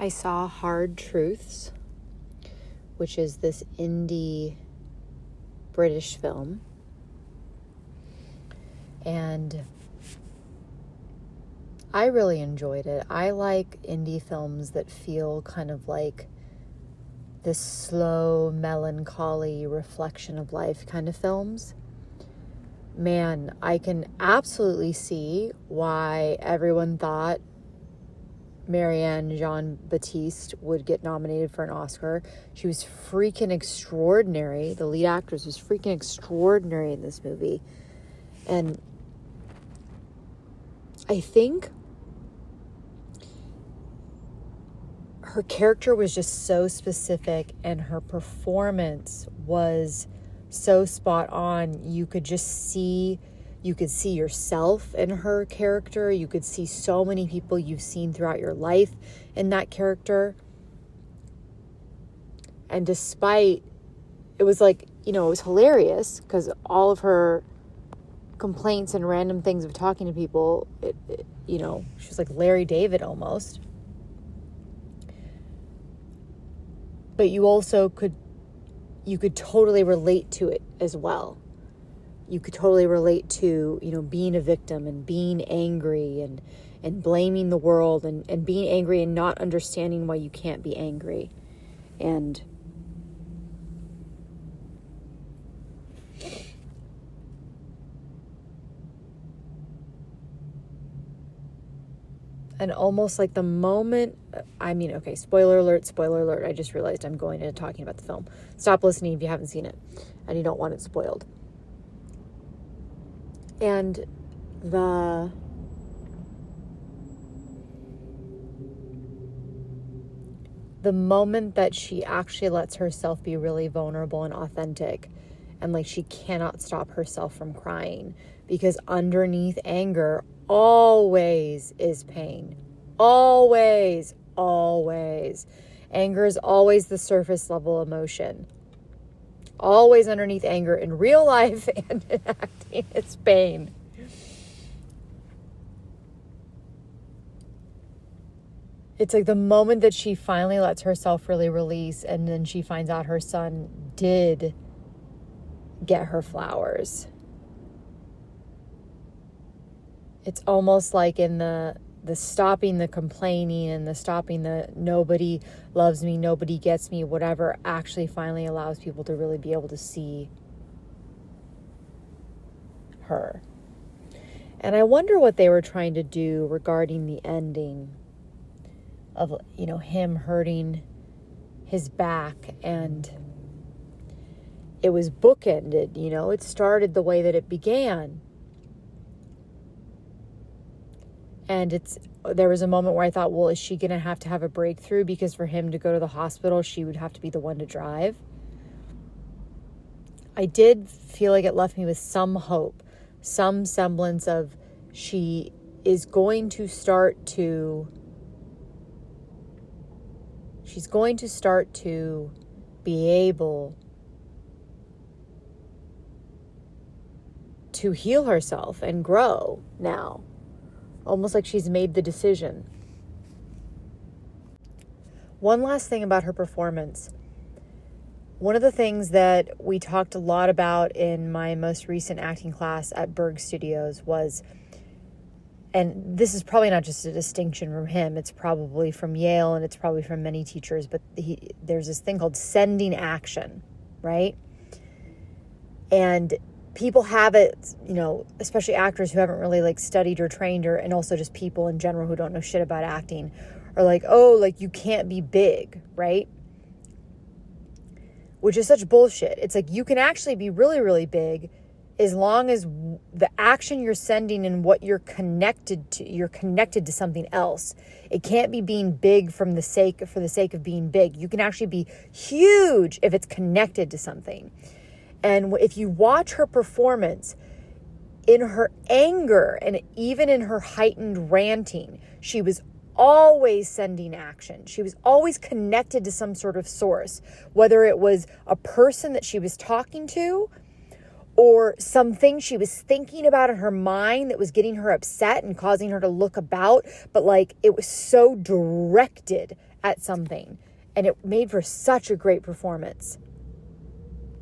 I saw Hard Truths, which is this indie British film. And I really enjoyed it. I like indie films that feel kind of like this slow, melancholy reflection of life kind of films. Man, I can absolutely see why everyone thought Marianne Jean-Baptiste would get nominated for an Oscar. She was freaking extraordinary. The lead actress was freaking extraordinary in this movie. And I think her character was just so specific and her performance was so spot on. You could see yourself in her character. You could see so many people you've seen throughout your life in that character. And despite, it was like, it was hilarious because all of her complaints and random things of talking to people, she was like Larry David almost. But you could totally relate to it as well. You could totally relate to, being a victim and being angry and blaming the world and being angry and not understanding why you can't be angry. And almost like the moment, spoiler alert, I just realized I'm going into talking about the film. Stop listening if you haven't seen it and you don't want it spoiled. And the moment that she actually lets herself be really vulnerable and authentic, and like she cannot stop herself from crying, because underneath anger always is pain. Always. Anger is always the surface level emotion. Always underneath anger in real life and in acting, it's pain. It's like the moment that she finally lets herself really release, and then she finds out her son did get her flowers. It's almost like in the stopping the complaining and the stopping the nobody loves me, nobody gets me, whatever, actually finally allows people to really be able to see her. And I wonder what they were trying to do regarding the ending of, him hurting his back, and it was bookended, it started the way that it began. And there was a moment where I thought, well, is she going to have a breakthrough? Because for him to go to the hospital, she would have to be the one to drive. I did feel like it left me with some hope, some semblance of she's going to start to be able to heal herself and grow now. Almost like she's made the decision. One last thing about her performance. One of the things that we talked a lot about in my most recent acting class at Berg Studios was, and this is probably not just a distinction from him, it's probably from Yale and it's probably from many teachers, but there's this thing called sending action, right? And people have it, especially actors who haven't really studied or trained, and also just people in general who don't know shit about acting, are like, oh, you can't be big, right? Which is such bullshit. It's like you can actually be really, really big as long as the action you're sending and what you're connected to something else. It can't be being big for the sake of being big. You can actually be huge if it's connected to something. And if you watch her performance, in her anger and even in her heightened ranting, she was always sending action. She was always connected to some sort of source, whether it was a person that she was talking to, or something she was thinking about in her mind that was getting her upset and causing her to look about, but like it was so directed at something, and it made for such a great performance.